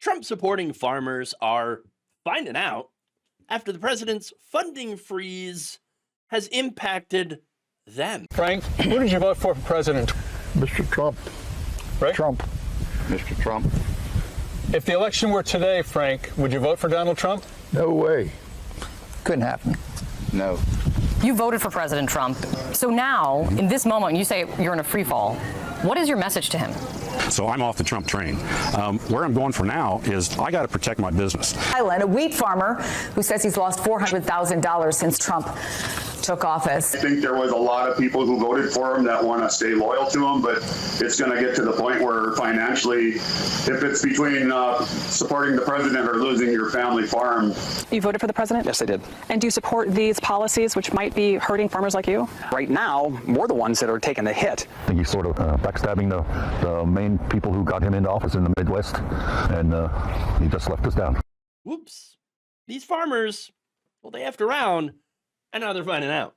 Trump-supporting farmers are finding out after the president's funding freeze has impacted them. Frank, who did you vote for president? Mr. Trump. Right? Trump. Mr. Trump. If the election were today, Frank, would you vote for Donald Trump? No way. Couldn't happen. No. You voted for President Trump. So now, in this moment, when you say you're in a free fall, what is your message to him? So I'm off the Trump train. Where I'm going for now is I got to protect my business. Island, a wheat farmer who says he's lost $400,000 since Trump took office. I think there was a lot of people who voted for him that want to stay loyal to him, but it's going to get to the point where financially, if it's between supporting the president or losing your family farm. You voted for the president? Yes, I did. And do you support these policies which might be hurting farmers like you? Right now, we're the ones that are taking the hit. I think he's sort of backstabbing the main people who got him into office in the Midwest, and he just left us down. Whoops. These farmers, well, they effed around, and now they're finding out.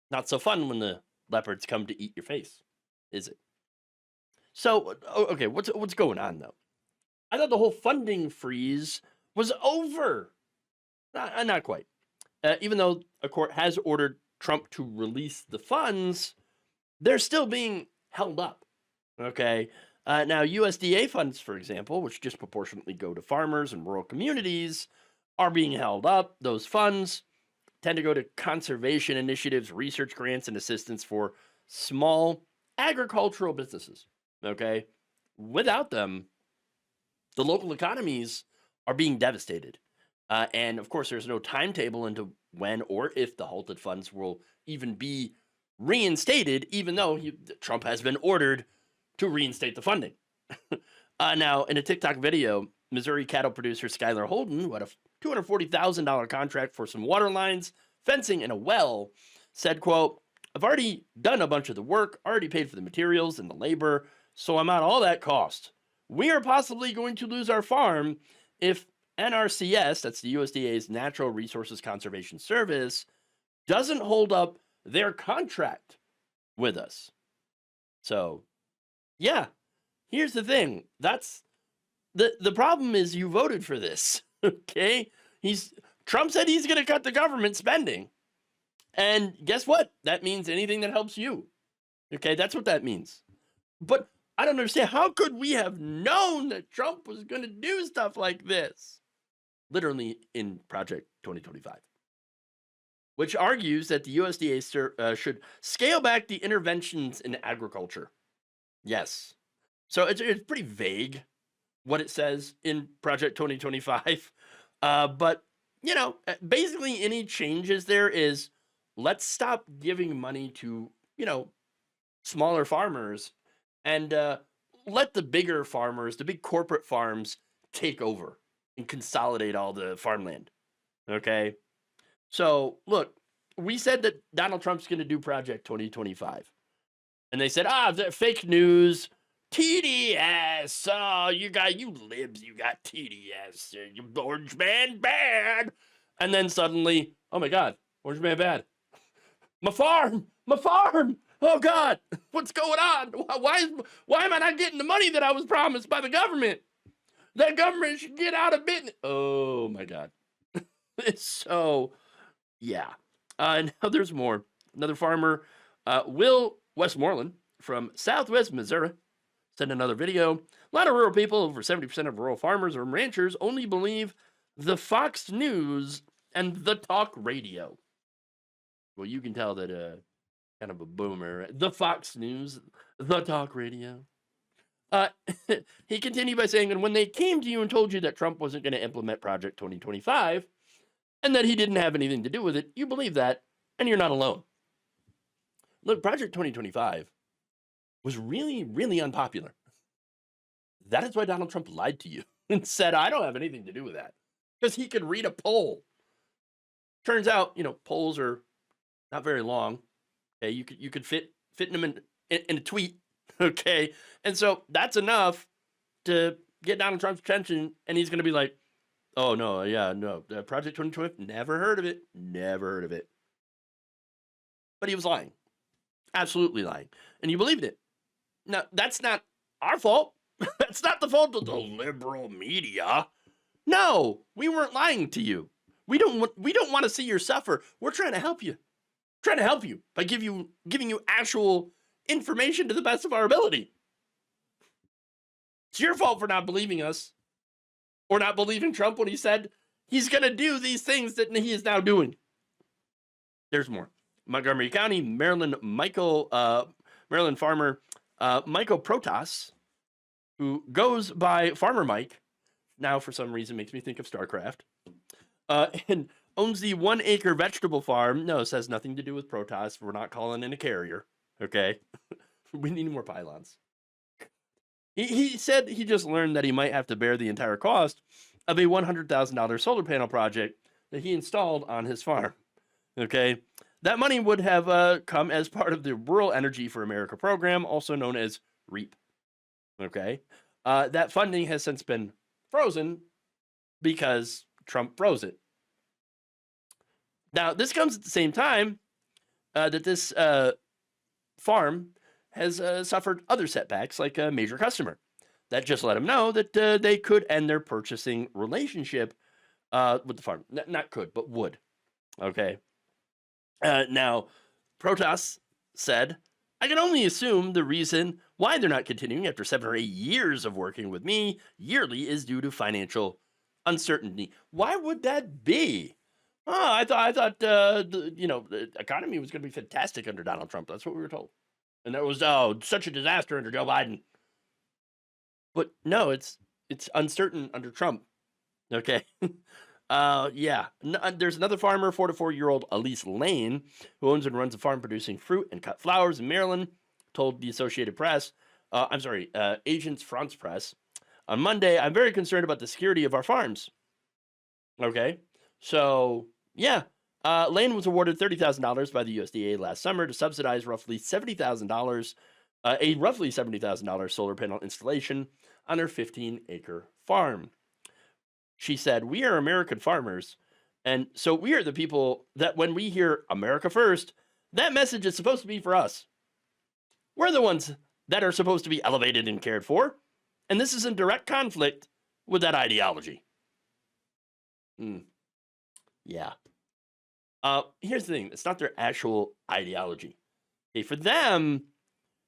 Not so fun when the leopards come to eat your face, is it? So, okay, what's going on, though? I thought the whole funding freeze was over. Not quite. Even though a court has ordered Trump to release the funds, they're still being held up, okay? Now, USDA funds, for example, which disproportionately go to farmers and rural communities, are being held up. Those funds tend to go to conservation initiatives, research grants, and assistance for small agricultural businesses, okay? Without them, the local economies are being devastated. And, of course, there's no timetable into when or if the halted funds will even be reinstated, even though Trump has been ordered to reinstate the funding. Now, in a TikTok video, Missouri cattle producer Skylar Holden, who had a $240,000 contract for some water lines, fencing, and a well, said, quote, "I've already done a bunch of the work, already paid for the materials and the labor, so I'm at all that cost. We are possibly going to lose our farm if NRCS, that's the USDA's Natural Resources Conservation Service, doesn't hold up their contract with us." So, yeah, here's the thing. That's the problem is you voted for this, okay? Trump said he's going to cut the government spending. And guess what? That means anything that helps you. Okay, that's what that means. But I don't understand. How could we have known that Trump was going to do stuff like this? Literally in Project 2025. Which argues that the USDA should scale back the interventions in agriculture. Yes. So it's pretty vague what it says in Project 2025. But, you know, basically any changes there is let's stop giving money to, you know, smaller farmers and let the bigger farmers, the big corporate farms, take over and consolidate all the farmland. Okay? So, look, we said that Donald Trump's going to do Project 2025. And they said, fake news, TDS, oh, you libs, you got TDS, you Orange Man bad. And then suddenly, oh my God, Orange Man bad. My farm, oh God, what's going on? Why am I not getting the money that I was promised by the government? That government should get out of business. Oh my God. So, yeah. Now there's more. Another farmer, Will Westmoreland from Southwest Missouri, sent another video. A lot of rural people, over 70% of rural farmers or ranchers, only believe the Fox News and the talk radio. Well, you can tell that kind of a boomer. The Fox News, the talk radio. He continued by saying, and when they came to you and told you that Trump wasn't going to implement Project 2025 and that he didn't have anything to do with it, you believe that, and you're not alone. Look, Project 2025 was really, really unpopular. That is why Donald Trump lied to you and said, I don't have anything to do with that. Because he could read a poll. Turns out, you know, polls are not very long. Okay, you could fit them in a tweet. Okay, and so that's enough to get Donald Trump's attention, and he's going to be like, oh, no, yeah, no, Project 2025, never heard of it. But he was lying. Absolutely lying. And you believed it. Now, that's not our fault. That's not the fault of the liberal media. No, we weren't lying to you. We don't want to see you suffer. We're trying to help you. Trying to help you by giving you actual information to the best of our ability. It's your fault for not believing us or not believing Trump when he said he's going to do these things that he is now doing. There's more. Montgomery County, Maryland farmer Michael Protas, who goes by Farmer Mike, now for some reason makes me think of StarCraft, and owns the 1 acre vegetable farm. No, this has nothing to do with Protas. We're not calling in a carrier, okay? We need more pylons. He said he just learned that he might have to bear the entire cost of a $100,000 solar panel project that he installed on his farm, okay? That money would have come as part of the Rural Energy for America program, also known as REAP, okay? That funding has since been frozen because Trump froze it. Now, this comes at the same time that this farm has suffered other setbacks, like a major customer that just let him know that they could end their purchasing relationship with the farm. Not could, but would. Okay. Now, Protas said, I can only assume the reason why they're not continuing after 7 or 8 years of working with me yearly is due to financial uncertainty. Why would that be? Oh, I thought the economy was going to be fantastic under Donald Trump. That's what we were told. And that was such a disaster under Joe Biden. But no, it's uncertain under Trump. Okay. Yeah. There's another farmer, 44-year-old Elise Lane, who owns and runs a farm producing fruit and cut flowers in Maryland, told the Associated Press, Agence France Press, on Monday, I'm very concerned about the security of our farms. Okay. So, yeah. Lane was awarded $30,000 by the USDA last summer to subsidize roughly $70,000, a roughly $70,000 solar panel installation on her 15-acre farm. She said, we are American farmers, and so we are the people that when we hear America first, that message is supposed to be for us. We're the ones that are supposed to be elevated and cared for, and this is in direct conflict with that ideology. Yeah. Here's the thing. It's not their actual ideology. Okay, for them,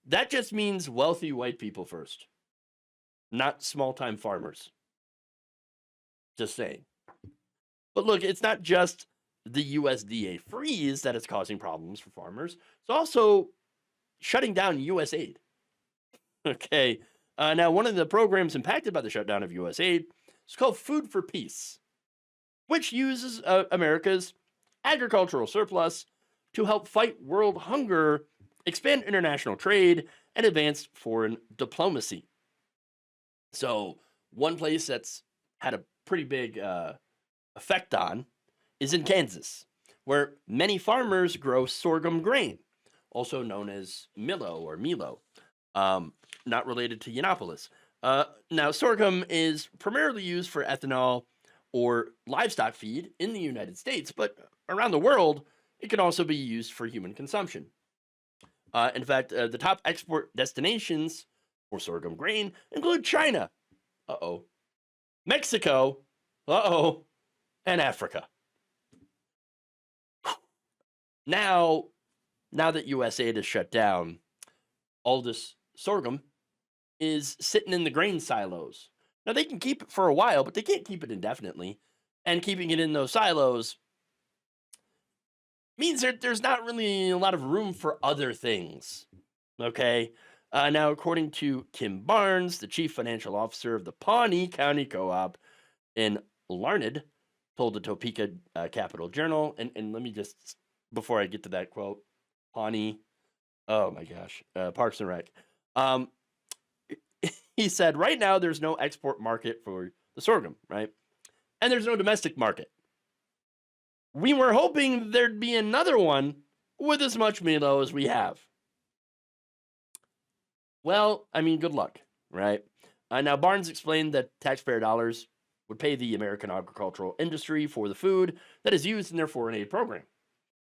that just means wealthy white people first, not small-time farmers. Just saying. But look, it's not just the USDA freeze that is causing problems for farmers. It's also shutting down USAID. Okay. Now, one of the programs impacted by the shutdown of USAID is called Food for Peace, which uses America's agricultural surplus to help fight world hunger, expand international trade, and advance foreign diplomacy. So, one place that's had a pretty big effect on is in Kansas, where many farmers grow sorghum grain, also known as Milo or Milo, not related to Yiannopoulos. Now, sorghum is primarily used for ethanol or livestock feed in the United States, but around the world, it can also be used for human consumption. In fact, the top export destinations for sorghum grain include China, Mexico, and Africa. Now that USAID is shut down, all this sorghum is sitting in the grain silos. Now, they can keep it for a while, but they can't keep it indefinitely. And keeping it in those silos means that there's not really a lot of room for other things. Okay? Now, according to Kim Barnes, the chief financial officer of the Pawnee County Co-op in Larned, told the Topeka Capital Journal, and let me just, before I get to that quote, Pawnee, oh my gosh, Parks and Rec. He said, right now there's no export market for the sorghum, right? And there's no domestic market. We were hoping there'd be another one with as much Milo as we have. Well, I mean, good luck, right? Now, Barnes explained that taxpayer dollars would pay the American agricultural industry for the food that is used in their foreign aid program.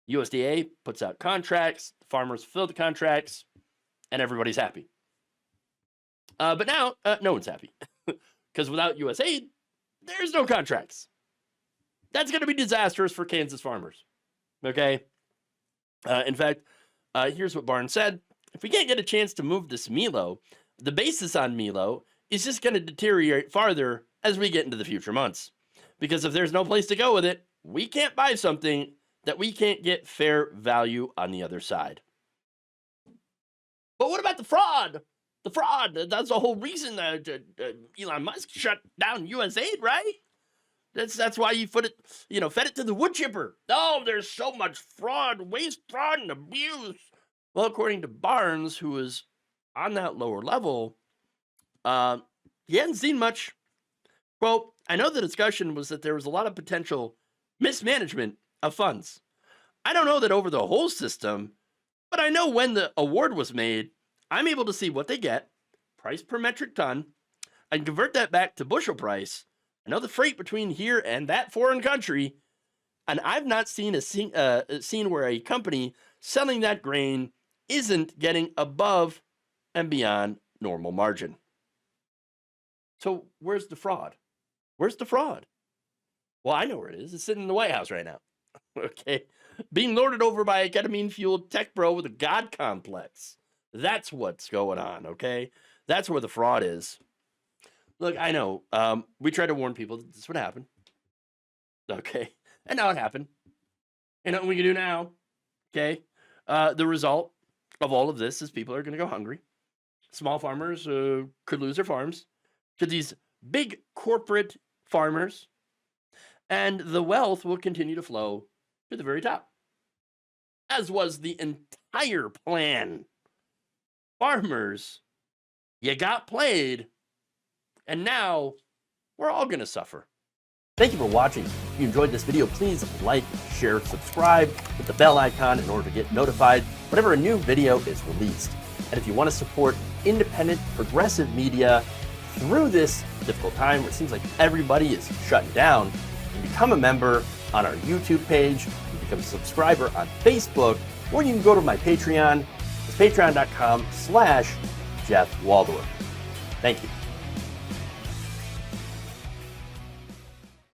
USDA puts out contracts, farmers fill the contracts, and everybody's happy. But now, no one's happy. Because without U.S. aid, there's no contracts. That's going to be disastrous for Kansas farmers. Okay? In fact, here's what Barnes said. If we can't get a chance to move this Milo, the basis on Milo is just going to deteriorate farther as we get into the future months. Because if there's no place to go with it, we can't buy something that we can't get fair value on the other side. But what about the fraud? The fraud, that's the whole reason that Elon Musk shut down U.S. aid, right? That's why you fed it to the wood chipper. Oh, there's so much fraud, waste, fraud, and abuse. Well, according to Barnes, who is on that lower level, he hadn't seen much. Quote, I know the discussion was that there was a lot of potential mismanagement of funds. I don't know that over the whole system, but I know when the award was made, I'm able to see what they get, price per metric ton, and convert that back to bushel price. I know the freight between here and that foreign country, and I've not seen a scene where a company selling that grain isn't getting above and beyond normal margin. So where's the fraud? Where's the fraud? Well, I know where it is. It's sitting in the White House right now. Okay. Being lorded over by a ketamine-fueled tech bro with a God complex. That's what's going on, okay? That's where the fraud is. Look, I know. We tried to warn people that this would happen. Okay. And now it happened. And nothing we can do now. Okay. The result of all of this is people are going to go hungry. Small farmers could lose their farms to these big corporate farmers. And the wealth will continue to flow to the very top. As was the entire plan. Farmers, you got played. And now we're all going to suffer. Thank you for watching. If you enjoyed this video, please like, share, subscribe, hit the bell icon in order to get notified whenever a new video is released. And if you want to support independent, progressive media through this difficult time where it seems like everybody is shutting down, you can become a member on our YouTube page, you can become a subscriber on Facebook, or you can go to my Patreon. It's patreon.com/Jeff Waldorf. Thank you.